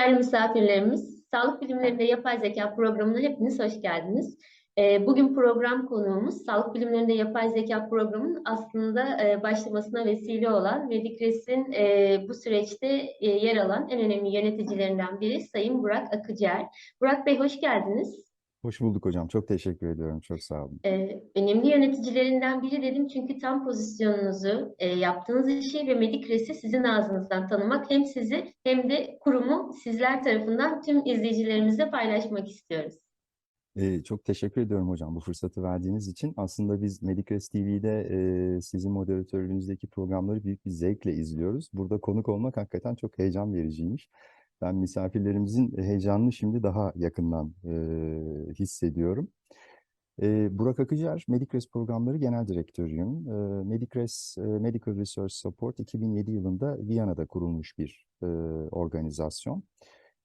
Değerli misafirlerimiz, Sağlık Bilimlerinde Yapay Zeka programına hepiniz hoş geldiniz. Bugün program konuğumuz, Sağlık Bilimlerinde Yapay Zeka programının aslında başlamasına vesile olan Medikres'in bu süreçte yer alan en önemli yöneticilerinden biri Sayın Burak Akıcıer. Burak Bey hoş geldiniz. Hoş bulduk hocam. Çok teşekkür ediyorum. Çok sağ olun. Önemli yöneticilerinden biri dedim çünkü tam pozisyonunuzu, yaptığınız işi ve Medikres'i sizin ağzınızdan tanımak hem sizi hem de kurumu sizler tarafından tüm izleyicilerimizle paylaşmak istiyoruz. Çok teşekkür ediyorum hocam bu fırsatı verdiğiniz için. Aslında biz Medicres TV'de sizin moderatörlüğünüzdeki programları büyük bir zevkle izliyoruz. Burada konuk olmak hakikaten çok heyecan vericiymiş. Ben misafirlerimizin heyecanını şimdi daha yakından hissediyorum. Burak Akıcıer, Medicres Programları Genel Direktörüyüm. Medicres Medical Research Support 2007 yılında Viyana'da kurulmuş bir organizasyon.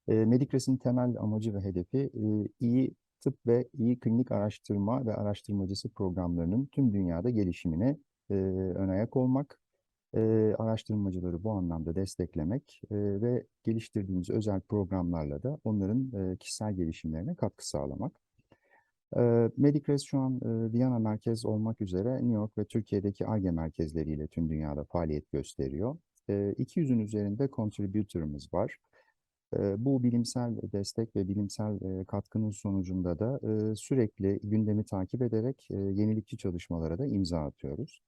Medicres'in temel amacı ve hedefi iyi tıp ve iyi klinik araştırma ve araştırmacısı programlarının tüm dünyada gelişimine ön ayak olmak, araştırmacıları bu anlamda desteklemek ve geliştirdiğimiz özel programlarla da onların kişisel gelişimlerine katkı sağlamak. Medicres şu an Viyana merkez olmak üzere New York ve Türkiye'deki Ar-Ge merkezleriyle tüm dünyada faaliyet gösteriyor. 200'ün üzerinde contributor'ımız var. Bu bilimsel destek ve bilimsel katkının sonucunda da sürekli gündemi takip ederek yenilikçi çalışmalara da imza atıyoruz.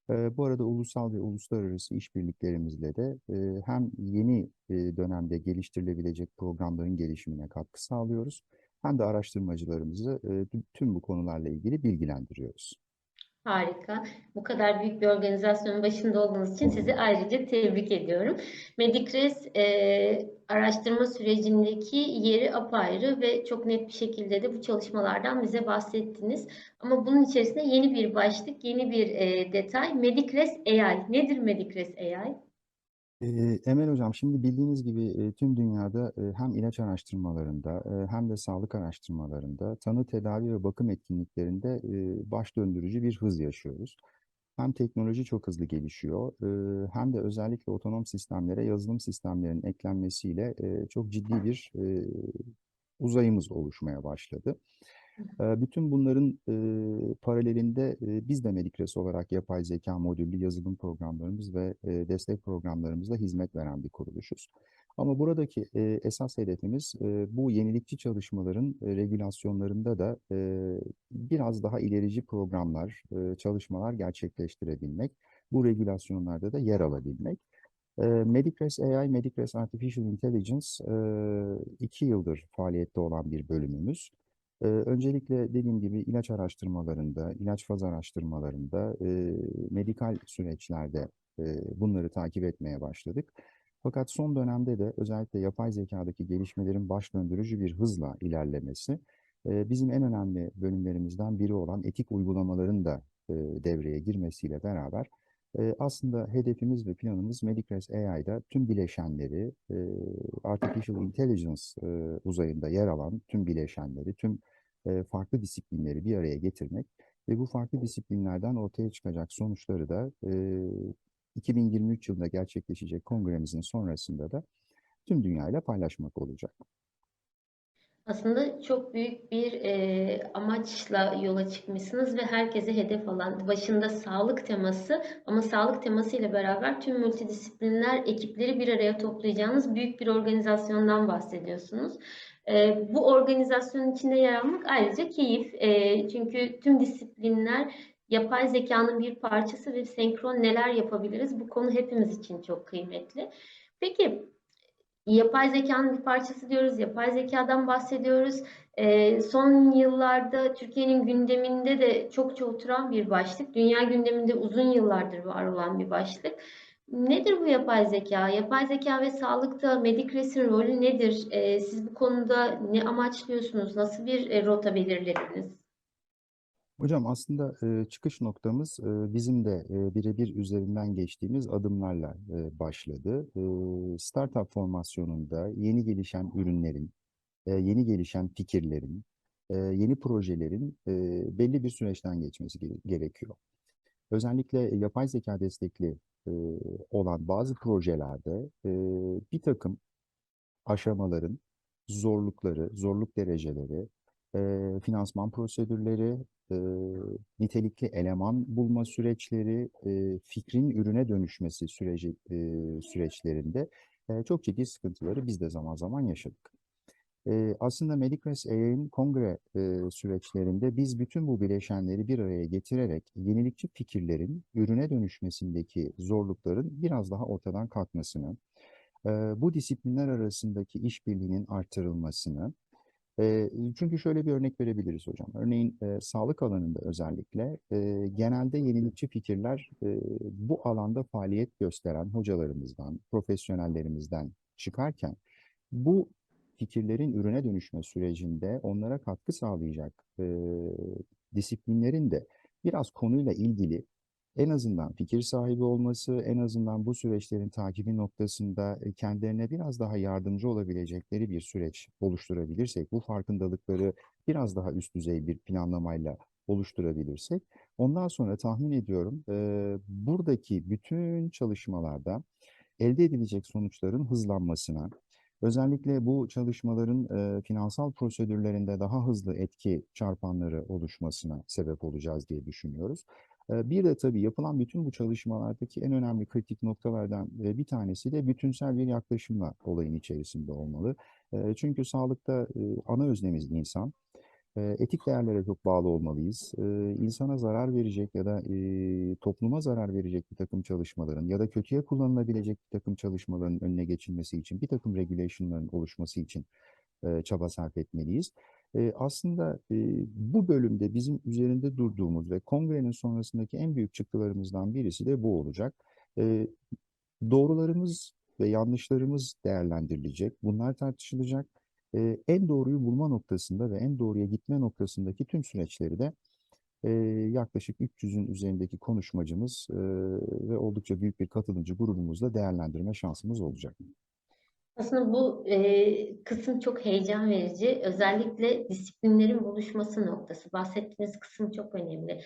Bu arada ulusal ve uluslararası işbirliklerimizle de hem yeni dönemde geliştirilebilecek programların gelişimine katkı sağlıyoruz, hem de araştırmacılarımızı tüm bu konularla ilgili bilgilendiriyoruz. Harika. Bu kadar büyük bir organizasyonun başında olduğunuz için sizi ayrıca tebrik ediyorum. Medikres araştırma sürecindeki yeri apayrı ve çok net bir şekilde de bu çalışmalardan bize bahsettiniz. Ama bunun içerisinde yeni bir başlık, yeni bir detay. Medikres AI. Nedir Medikres AI? Emel Hocam, şimdi bildiğiniz gibi tüm dünyada hem ilaç araştırmalarında hem de sağlık araştırmalarında tanı, tedavi ve bakım etkinliklerinde baş döndürücü bir hız yaşıyoruz. Hem teknoloji çok hızlı gelişiyor, hem de özellikle otonom sistemlere yazılım sistemlerinin eklenmesiyle çok ciddi bir uzayımız oluşmaya başladı. Bütün bunların paralelinde biz de Medikres olarak yapay zeka modüllü yazılım programlarımız ve destek programlarımızla hizmet veren bir kuruluşuz. Ama buradaki esas hedefimiz bu yenilikçi çalışmaların regülasyonlarında da biraz daha ilerici programlar, çalışmalar gerçekleştirebilmek, bu regülasyonlarda da yer alabilmek. Medicres AI, Medicres Artificial Intelligence 2 yıldır faaliyette olan bir bölümümüz. Öncelikle dediğim gibi ilaç araştırmalarında, ilaç faz araştırmalarında, medikal süreçlerde bunları takip etmeye başladık. Fakat son dönemde de özellikle yapay zekadaki gelişmelerin baş döndürücü bir hızla ilerlemesi, bizim en önemli bölümlerimizden biri olan etik uygulamaların da devreye girmesiyle beraber aslında hedefimiz ve planımız Medicres AI'da tüm bileşenleri, Artificial Intelligence uzayında yer alan tüm bileşenleri, tüm farklı disiplinleri bir araya getirmek ve bu farklı disiplinlerden ortaya çıkacak sonuçları da 2023 yılında gerçekleşecek kongremizin sonrasında da tüm dünyayla paylaşmak olacak. Aslında çok büyük bir amaçla yola çıkmışsınız ve herkese hedef alan, başında sağlık teması ama sağlık teması ile beraber tüm multidisipliner ekipleri bir araya toplayacağınız büyük bir organizasyondan bahsediyorsunuz. Bu organizasyonun içinde yer almak ayrıca keyif. Çünkü tüm disiplinler yapay zekanın bir parçası ve senkron neler yapabiliriz? Bu konu hepimiz için çok kıymetli. Peki, yapay zekanın bir parçası diyoruz, yapay zekadan bahsediyoruz. Son yıllarda Türkiye'nin gündeminde de çokça oturan bir başlık. Dünya gündeminde uzun yıllardır var olan bir başlık. Nedir bu yapay zeka? Yapay zeka ve sağlıkta Medikres'in rolü nedir? Siz bu konuda ne amaçlıyorsunuz? Nasıl bir rota belirlediniz? Hocam, aslında çıkış noktamız bizim de birebir üzerinden geçtiğimiz adımlarla başladı. Startup formasyonunda yeni gelişen ürünlerin, yeni gelişen fikirlerin, yeni projelerin belli bir süreçten geçmesi gerekiyor. Özellikle yapay zeka destekli olan bazı projelerde bir takım aşamaların zorlukları, zorluk dereceleri, finansman prosedürleri, e, nitelikli eleman bulma süreçleri, fikrin ürüne dönüşmesi süreçlerinde çok ciddi sıkıntıları biz de zaman zaman yaşadık. Aslında Medicres AI'nin kongre süreçlerinde biz bütün bu bileşenleri bir araya getirerek yenilikçi fikirlerin ürüne dönüşmesindeki zorlukların biraz daha ortadan kalkmasını, bu disiplinler arasındaki işbirliğinin artırılmasını, çünkü şöyle bir örnek verebiliriz hocam. Örneğin sağlık alanında özellikle genelde yenilikçi fikirler bu alanda faaliyet gösteren hocalarımızdan, profesyonellerimizden çıkarken bu fikirlerin ürüne dönüşme sürecinde onlara katkı sağlayacak disiplinlerin de biraz konuyla ilgili en azından fikir sahibi olması, en azından bu süreçlerin takibi noktasında kendilerine biraz daha yardımcı olabilecekleri bir süreç oluşturabilirsek, bu farkındalıkları biraz daha üst düzey bir planlamayla oluşturabilirsek, ondan sonra tahmin ediyorum buradaki bütün çalışmalarda elde edilecek sonuçların hızlanmasına, özellikle bu çalışmaların finansal prosedürlerinde daha hızlı etki çarpanları oluşmasına sebep olacağız diye düşünüyoruz. Bir de tabii yapılan bütün bu çalışmalardaki en önemli kritik noktalardan bir tanesi de bütünsel bir yaklaşımla olayın içerisinde olmalı. Çünkü sağlıkta ana öznemiz insan. Etik değerlere çok bağlı olmalıyız. İnsana zarar verecek ya da topluma zarar verecek bir takım çalışmaların ya da kötüye kullanılabilecek bir takım çalışmaların önüne geçilmesi için, bir takım regulation'ların oluşması için çaba sarf etmeliyiz. Aslında bu bölümde bizim üzerinde durduğumuz ve kongrenin sonrasındaki en büyük çıktılarımızdan birisi de bu olacak. E, Doğrularımız ve yanlışlarımız değerlendirilecek. Bunlar tartışılacak. En doğruyu bulma noktasında ve en doğruya gitme noktasındaki tüm süreçleri de e, yaklaşık 300'ün üzerindeki konuşmacımız ve oldukça büyük bir katılımcı grubumuzla değerlendirme şansımız olacak. Aslında bu kısım çok heyecan verici. Özellikle disiplinlerin buluşması noktası. Bahsettiğiniz kısım çok önemli.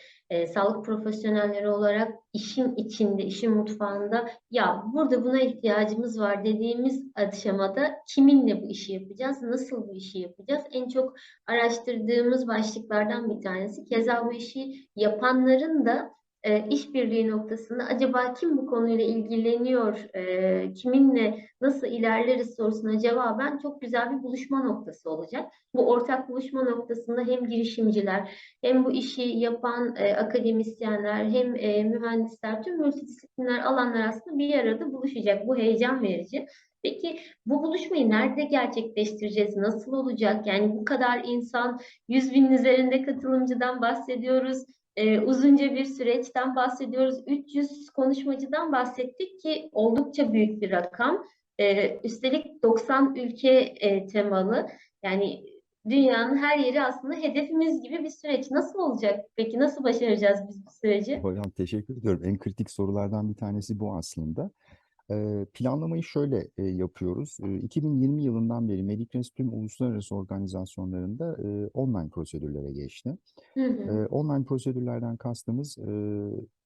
Sağlık profesyonelleri olarak işin içinde, işin mutfağında ya burada buna ihtiyacımız var dediğimiz aşamada kiminle bu işi yapacağız, nasıl bu işi yapacağız? En çok araştırdığımız başlıklardan bir tanesi. Keza bu işi yapanların da işbirliği noktasında acaba kim bu konuyla ilgileniyor, kiminle nasıl ilerleriz sorusuna cevaben çok güzel bir buluşma noktası olacak. Bu ortak buluşma noktasında hem girişimciler hem bu işi yapan akademisyenler hem mühendisler tüm multidisipliner alanlar aslında bir arada buluşacak. Bu heyecan verici. Peki bu buluşmayı nerede gerçekleştireceğiz? Nasıl olacak? Yani bu kadar insan, 100 binin üzerinde katılımcıdan bahsediyoruz. Uzunca bir süreçten bahsediyoruz. 300 konuşmacıdan bahsettik ki oldukça büyük bir rakam. Üstelik 90 ülke temalı. Yani dünyanın her yeri aslında hedefimiz gibi bir süreç. Nasıl olacak? Peki nasıl başaracağız biz bu süreci? Hocam teşekkür ediyorum. En kritik sorulardan bir tanesi bu aslında. Planlamayı şöyle yapıyoruz. 2020 yılından beri Medicres tüm uluslararası organizasyonlarında online prosedürlere geçti. Hı hı. Online prosedürlerden kastımız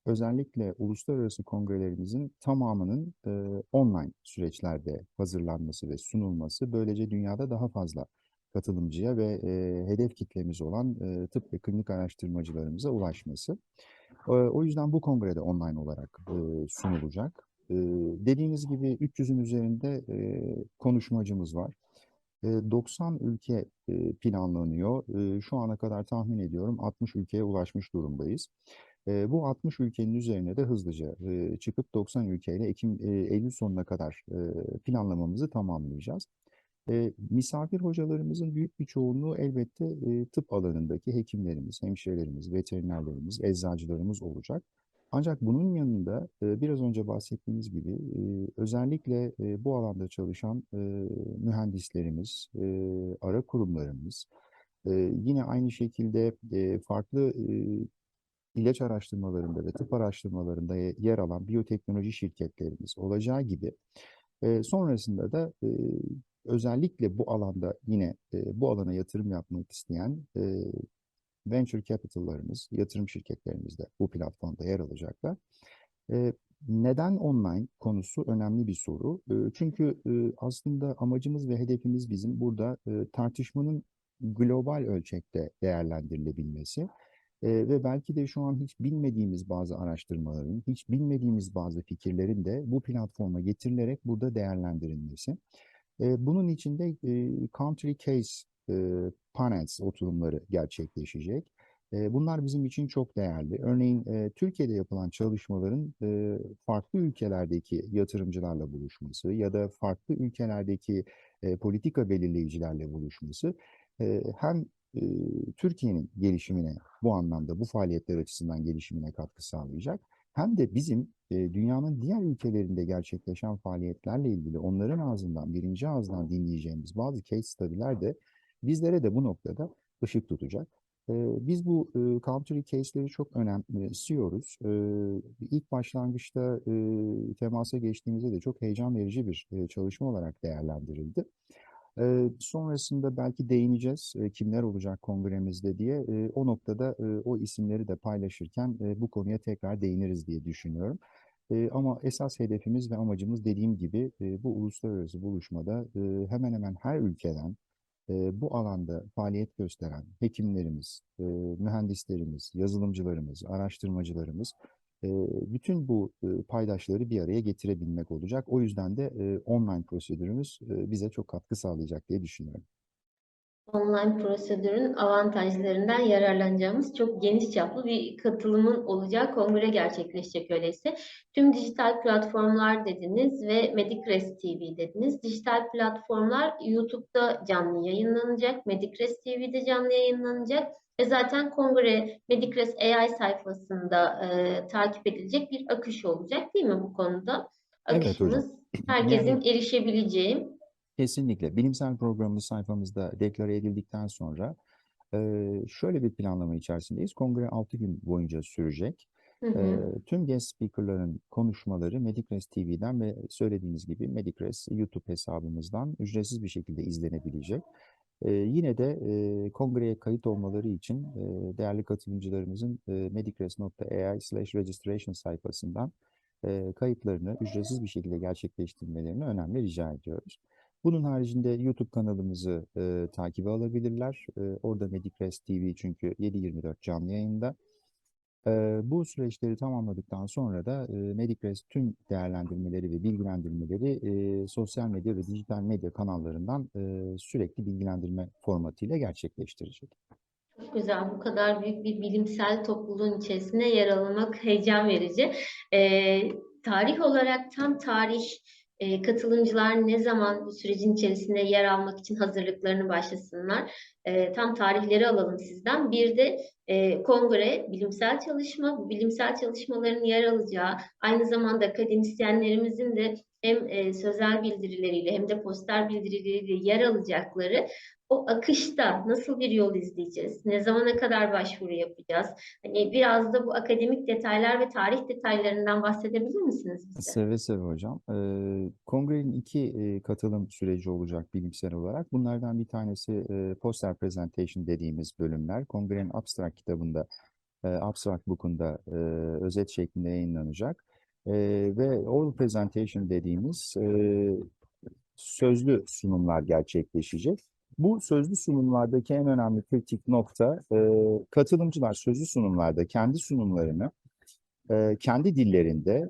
özellikle uluslararası kongrelerimizin tamamının online süreçlerde hazırlanması ve sunulması. Böylece dünyada daha fazla katılımcıya ve hedef kitlemiz olan tıp ve klinik araştırmacılarımıza ulaşması. O yüzden bu kongrede online olarak sunulacak. Dediğiniz gibi 300'ün üzerinde konuşmacımız var. 90 ülke planlanıyor. Şu ana kadar tahmin ediyorum 60 ülkeye ulaşmış durumdayız. Bu 60 ülkenin üzerine de hızlıca çıkıp 90 ülkeyle Eylül sonuna kadar planlamamızı tamamlayacağız. Misafir hocalarımızın büyük bir çoğunluğu elbette tıp alanındaki hekimlerimiz, hemşirelerimiz, veterinerlerimiz, eczacılarımız olacak. Ancak bunun yanında biraz önce bahsettiğimiz gibi özellikle bu alanda çalışan mühendislerimiz, ara kurumlarımız, yine aynı şekilde farklı ilaç araştırmalarında ve tıp araştırmalarında yer alan biyoteknoloji şirketlerimiz olacağı gibi sonrasında da özellikle bu alanda yine bu alana yatırım yapmak isteyen venture capital'larımız, yatırım şirketlerimiz de bu platformda yer alacaklar. Neden online konusu önemli bir soru. Çünkü aslında amacımız ve hedefimiz bizim burada tartışmanın global ölçekte değerlendirilebilmesi. Ve belki de şu an hiç bilmediğimiz bazı araştırmaların, hiç bilmediğimiz bazı fikirlerin de bu platforma getirilerek burada değerlendirilmesi. Bunun için de country case panels oturumları gerçekleşecek. Bunlar bizim için çok değerli. Örneğin Türkiye'de yapılan çalışmaların farklı ülkelerdeki yatırımcılarla buluşması ya da farklı ülkelerdeki politika belirleyicilerle buluşması hem e, Türkiye'nin gelişimine bu anlamda bu faaliyetler açısından gelişimine katkı sağlayacak. Hem de bizim dünyanın diğer ülkelerinde gerçekleşen faaliyetlerle ilgili onların ağzından, birinci ağızdan dinleyeceğimiz bazı case study'ler de bizlere de bu noktada ışık tutacak. Biz bu country case'leri çok önemsiyoruz. İlk başlangıçta temasa geçtiğimizde de çok heyecan verici bir çalışma olarak değerlendirildi. Sonrasında belki değineceğiz kimler olacak kongremizde diye. O noktada o isimleri de paylaşırken bu konuya tekrar değiniriz diye düşünüyorum. Ama esas hedefimiz ve amacımız dediğim gibi bu uluslararası buluşmada hemen hemen her ülkeden bu alanda faaliyet gösteren hekimlerimiz, mühendislerimiz, yazılımcılarımız, araştırmacılarımız bütün bu paydaşları bir araya getirebilmek olacak. O yüzden de online prosedürümüz bize çok katkı sağlayacak diye düşünüyorum. Online prosedürün avantajlarından yararlanacağımız çok geniş çaplı bir katılımın olacağı kongre gerçekleşecek öyleyse. Tüm dijital platformlar dediniz ve Medicres TV dediniz. Dijital platformlar YouTube'da canlı yayınlanacak, Medicres TV'de canlı yayınlanacak ve zaten kongre Medicres AI sayfasında takip edilecek bir akış olacak değil mi bu konuda? Evet hocam. Akışımız herkesin Yani erişebileceği. kesinlikle. Bilimsel programımız sayfamızda deklare edildikten sonra şöyle bir planlama içerisindeyiz. Kongre 6 gün boyunca sürecek. Hı hı. Tüm guest speaker'ların konuşmaları Medicres TV'den ve söylediğiniz gibi Medicres YouTube hesabımızdan ücretsiz bir şekilde izlenebilecek. Yine de kongreye kayıt olmaları için değerli katılımcılarımızın medicres.ai/registration sayfasından kayıtlarını ücretsiz bir şekilde gerçekleştirmelerini önemli rica ediyoruz. Bunun haricinde YouTube kanalımızı takibe alabilirler. Orada Medicres TV çünkü 7/24 canlı yayında. Bu süreçleri tamamladıktan sonra da Medicres tüm değerlendirmeleri ve bilgilendirmeleri sosyal medya ve dijital medya kanallarından sürekli bilgilendirme formatıyla gerçekleştirecek. Çok güzel. Bu kadar büyük bir bilimsel topluluğun içerisinde yer almak heyecan verici. Ee, Tarih olarak tam tarih katılımcılar ne zaman bu sürecin içerisinde yer almak için hazırlıklarını başlasınlar? Tam tarihleri alalım sizden. Bir de kongre, bilimsel çalışma, bu bilimsel çalışmaların yer alacağı, aynı zamanda akademisyenlerimizin de hem sözel bildirileriyle hem de poster bildirileriyle yer alacakları o akışta nasıl bir yol izleyeceğiz? Ne zamana kadar başvuru yapacağız? Hani biraz da bu akademik detaylar ve tarih detaylarından bahsedebilir misiniz bize? Seve seve hocam. Kongrenin iki katılım süreci olacak bilimsel olarak. Bunlardan bir tanesi poster presentation dediğimiz bölümler. Kongrenin abstract kitabında, abstract book'unda özet şeklinde yayınlanacak. Ve oral presentation dediğimiz sözlü sunumlar gerçekleşecek. Bu sözlü sunumlardaki en önemli kritik nokta katılımcılar sözlü sunumlarda kendi sunumlarını kendi dillerinde,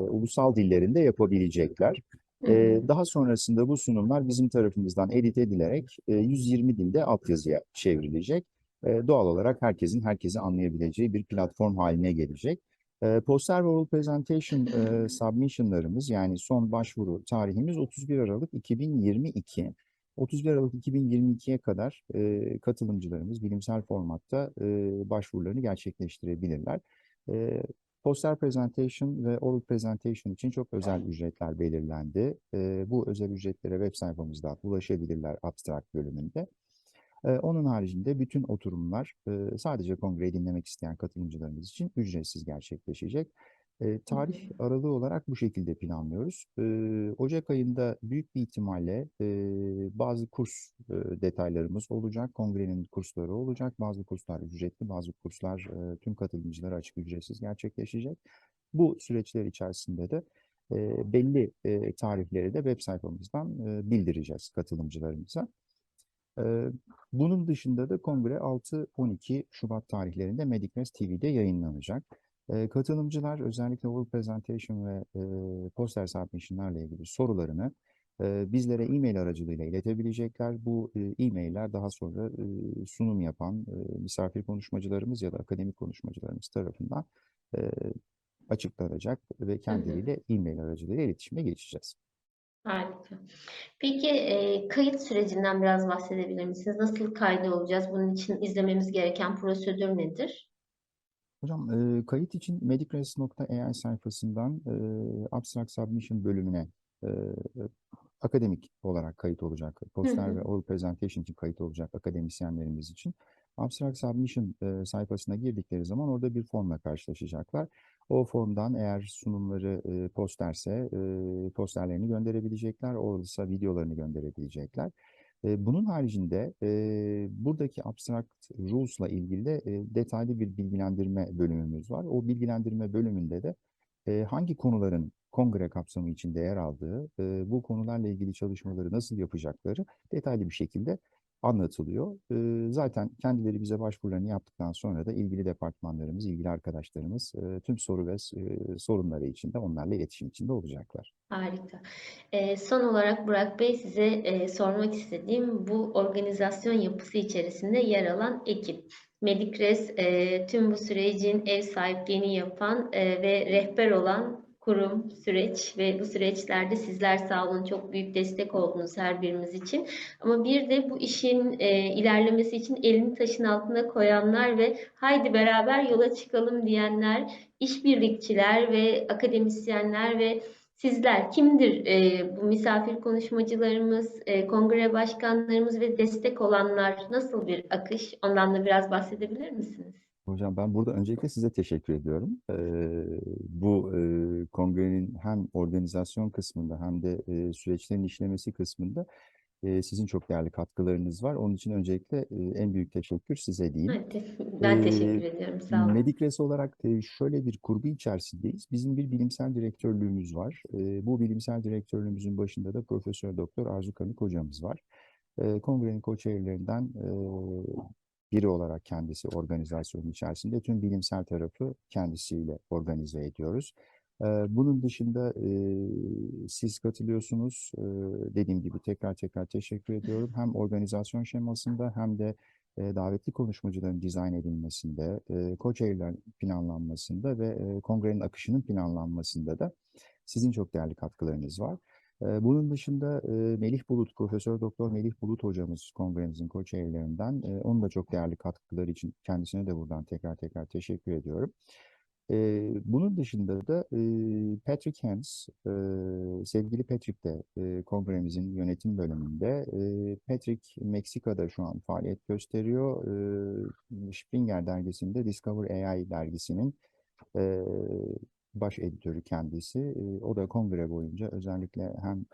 ulusal dillerinde yapabilecekler. Hı hı. Daha sonrasında bu sunumlar bizim tarafımızdan edit edilerek 120 dilde altyazıya çevrilecek. Doğal olarak herkesin herkesi anlayabileceği bir platform haline gelecek. Poster ve Oral Presentation submissionlarımız yani son başvuru tarihimiz 31 Aralık 2022. 31 Aralık 2022'ye kadar katılımcılarımız bilimsel formatta başvurularını gerçekleştirebilirler. E, Poster presentation ve oral presentation için çok özel ücretler belirlendi. Bu özel ücretlere web sayfamızdan ulaşabilirler abstract bölümünde. Onun haricinde bütün oturumlar sadece kongreyi dinlemek isteyen katılımcılarımız için ücretsiz gerçekleşecek. Hı Tarih hı. aralığı olarak bu şekilde planlıyoruz. Ocak ayında büyük bir ihtimalle bazı kurs detaylarımız olacak. Kongrenin kursları olacak. Bazı kurslar ücretli, bazı kurslar tüm katılımcılara açık ücretsiz gerçekleşecek. Bu süreçler içerisinde de belli tarihleri de web sayfamızdan bildireceğiz katılımcılarımıza. Ee, Bunun dışında da kongre 6-12 Şubat tarihlerinde Medicres TV'de yayınlanacak. Katılımcılar özellikle oral presentation ve poster submission'larla ilgili sorularını bizlere e-mail aracılığıyla iletebilecekler. Bu e-mailler daha sonra sunum yapan misafir konuşmacılarımız ya da akademik konuşmacılarımız tarafından e, açıklanacak ve Hı hı. kendileriyle e-mail aracılığıyla iletişime geçeceğiz. Harika. Peki kayıt sürecinden biraz bahsedebilir misiniz? Nasıl kaydolacağız? Bunun için izlememiz gereken prosedür nedir? Hocam kayıt için medicres.ai sayfasından Abstract Submission bölümüne e, akademik olarak kayıt olacak. Hı Poster hı. ve oral presentation için kayıt olacak akademisyenlerimiz için. Abstract Submission sayfasına girdikleri zaman orada bir formla karşılaşacaklar. O formdan eğer sunumları posterse posterlerini gönderebilecekler, oralsa videolarını gönderebilecekler. Bunun haricinde buradaki abstract rules'la ilgili de detaylı bir bilgilendirme bölümümüz var. O bilgilendirme bölümünde de hangi konuların kongre kapsamı içinde yer aldığı, bu konularla ilgili çalışmaları nasıl yapacakları detaylı bir şekilde anlatılıyor. Zaten kendileri bize başvurularını yaptıktan sonra da ilgili departmanlarımız, ilgili arkadaşlarımız tüm soru ve sorunları için de onlarla iletişim içinde olacaklar. Harika. Son olarak Burak Bey size sormak istediğim bu organizasyon yapısı içerisinde yer alan ekip. Medicres tüm bu sürecin ev sahipliğini yapan ve rehber olan kurum, süreç ve bu süreçlerde sizler sağ olun çok büyük destek oldunuz her birimiz için. Ama bir de bu işin ilerlemesi için elini taşın altına koyanlar ve haydi beraber yola çıkalım diyenler, işbirlikçiler ve akademisyenler ve sizler kimdir bu misafir konuşmacılarımız, kongre başkanlarımız ve destek olanlar nasıl bir akış? Ondan da biraz bahsedebilir misiniz? Hocam ben burada öncelikle size teşekkür ediyorum. Bu kongrenin hem organizasyon kısmında hem de süreçlerin işlemesi kısmında sizin çok değerli katkılarınız var. Onun için öncelikle en büyük teşekkür size diyeyim. Hadi, ben Eee teşekkür ediyorum. Sağ olun. Medikres olarak şöyle bir kurgu içerisindeyiz. Bizim bir bilimsel direktörlüğümüz var. Bu bilimsel direktörlüğümüzün başında da Profesör Doktor Arzu Kanık hocamız var. Kongrenin co-chair'lerinden biri olarak kendisi organizasyonun içerisinde tüm bilimsel tarafı kendisiyle organize ediyoruz. Bunun dışında siz katılıyorsunuz. Dediğim gibi tekrar tekrar teşekkür ediyorum. Hem organizasyon şemasında hem de davetli konuşmacıların dizayn edilmesinde, co-chair'lerin planlanmasında ve kongrenin akışının planlanmasında da sizin çok değerli katkılarınız var. Bunun dışında Melih Bulut, Profesör Doktor Melih Bulut hocamız kongremizin co-chair'lerinden. Onun da çok değerli katkıları için kendisine de buradan tekrar tekrar teşekkür ediyorum. Bunun dışında da Patrick Hens, sevgili Patrick de kongremizin yönetim bölümünde. Patrick Meksika'da şu an faaliyet gösteriyor. Springer dergisinde Discover AI dergisinin e, baş editörü kendisi. O da kongre boyunca özellikle hem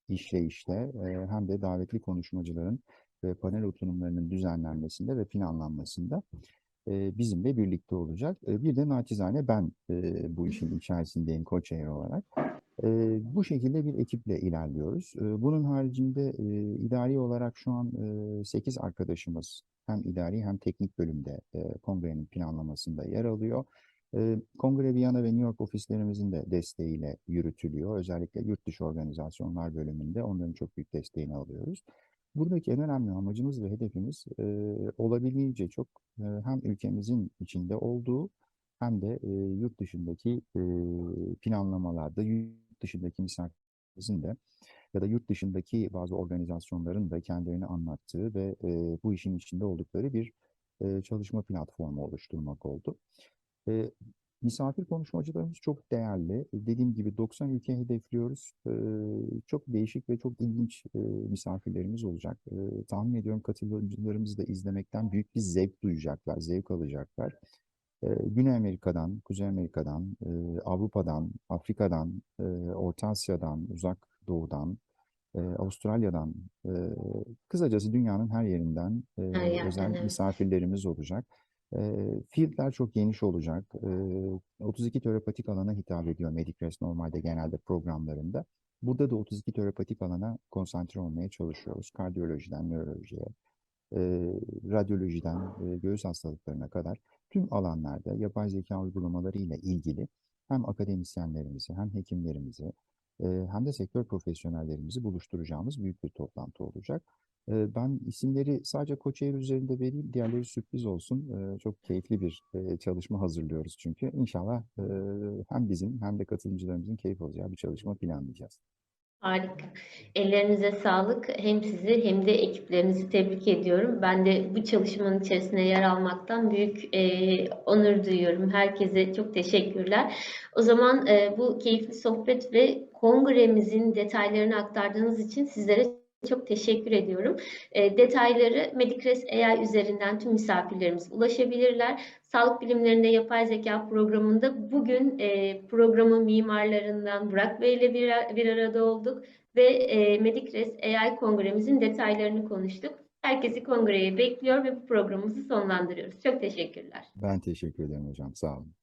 işleyişte hem de davetli konuşmacıların ve panel oturumlarının düzenlenmesinde ve planlanmasında bizimle birlikte olacak. Bir de naçizane ben bu işin içerisindeyim co-chair olarak. Bu şekilde bir ekiple ilerliyoruz. Bunun haricinde idari olarak şu an 8 arkadaşımız hem idari hem teknik bölümde kongrenin planlamasında yer alıyor. Kongre Viyana ve New York ofislerimizin de desteğiyle yürütülüyor. Özellikle yurt dışı organizasyonlar bölümünde onların çok büyük desteğini alıyoruz. Buradaki en önemli amacımız ve hedefimiz olabildiğince çok hem ülkemizin içinde olduğu hem de yurt dışındaki planlamalarda, yurt dışındaki misafirimizin de ya da yurt dışındaki bazı organizasyonların da kendilerini anlattığı ve bu işin içinde oldukları bir çalışma platformu oluşturmak oldu. E, Misafir konuşmacılarımız çok değerli. Dediğim gibi 90 ülke hedefliyoruz. Çok değişik ve çok ilginç misafirlerimiz olacak. Tahmin ediyorum katılımcılarımız da izlemekten büyük bir zevk duyacaklar, zevk alacaklar. Güney Amerika'dan, Kuzey Amerika'dan, Avrupa'dan, Afrika'dan, Orta Asya'dan, Uzak Doğu'dan, Avustralya'dan, kısacası dünyanın her yerinden Her yerden özel evet. misafirlerimiz olacak. Field'ler çok geniş olacak. 32 terapatik alana hitap ediyor Medicres normalde genelde programlarında. Burada da 32 terapatik alana konsantre olmaya çalışıyoruz. Kardiyolojiden nörolojiye, e, radyolojiden göğüs hastalıklarına kadar tüm alanlarda yapay zeka uygulamaları ile ilgili hem akademisyenlerimizi hem hekimlerimizi hem de sektör profesyonellerimizi buluşturacağımız büyük bir toplantı olacak. Ben isimleri sadece Koçehir üzerinde vereyim, diğerleri sürpriz olsun. Çok keyifli bir çalışma hazırlıyoruz çünkü. İnşallah hem bizim hem de katılımcılarımızın keyif alacağı bir çalışma planlayacağız. Harika. Ellerinize sağlık. Hem sizi hem de ekiplerinizi tebrik ediyorum. Ben de bu çalışmanın içerisine yer almaktan büyük onur duyuyorum. Herkese çok teşekkürler. O zaman bu keyifli sohbet ve kongremizin detaylarını aktardığınız için sizlere çok teşekkür ediyorum. Detayları Medicres AI üzerinden tüm misafirlerimiz ulaşabilirler. Sağlık bilimlerinde yapay zeka programında bugün programın mimarlarından Burak Bey ile bir arada olduk ve Medicres AI kongremizin detaylarını konuştuk. Herkesi kongreye bekliyor ve bu programımızı sonlandırıyoruz. Çok teşekkürler. Ben teşekkür ederim hocam. Sağ olun.